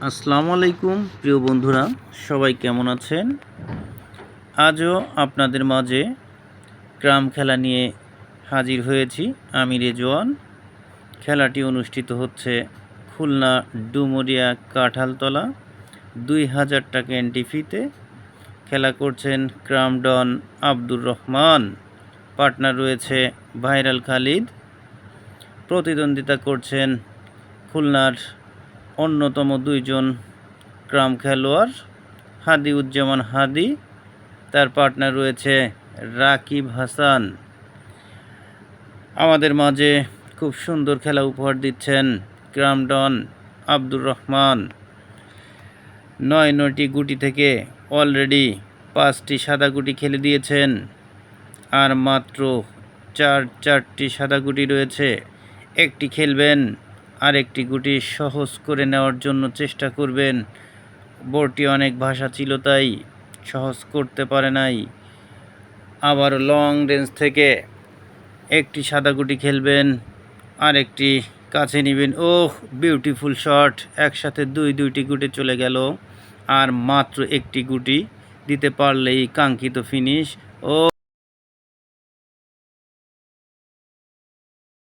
আসসালামু আলাইকুম প্রিয় বন্ধুরা, সবাই কেমন আছেন? আজও আপনাদের মাঝে ক্রাম খেলা নিয়ে হাজির হয়েছি। আমি রেজওয়ান। খেলাটি অনুষ্ঠিত হচ্ছে খুলনা ডুমুরিয়া কাঁঠালতলা। 2000 টাকা এন্ট্রি ফিতে খেলা করছেন ক্রাম ডন আব্দুর রহমান। পার্টনার রয়েছে ভাইরাল খালিদ। প্রতিদ্বন্দ্বিতা করছেন খুলনার অন্যতম দুইজন ক্রাম খেলোয়াড়, হাদিউজ্জামান হাদি, তার পার্টনার রয়েছে রাকিব হাসান। আমাদের মাঝে খুব সুন্দর খেলা উপহার দিচ্ছেন ক্রাম ডন আব্দুর রহমান। 9টি গুটি থেকে অলরেডি 5টি সাদা গুটি খেলে দিয়েছেন, আর মাত্র 4টি সাদা গুটি রয়েছে। একটি খেলবেন, আর একটি গুটি সহজ করে নেওয়ার জন্য চেষ্টা করবেন। বোর্ডটি অনেক ভাষা ছিল, তাই সহজ করতে পারে নাই। আবার লং রেঞ্জ থেকে একটি সাদা গুটি খেলবেন, আর একটি কাছে নেবেন। ওহ, বিউটিফুল শট! একসাথে দুইটি গুটি চলে গেল, আর মাত্র একটি গুটি দিতে পারলেই কাঙ্ক্ষিত ফিনিশ। ও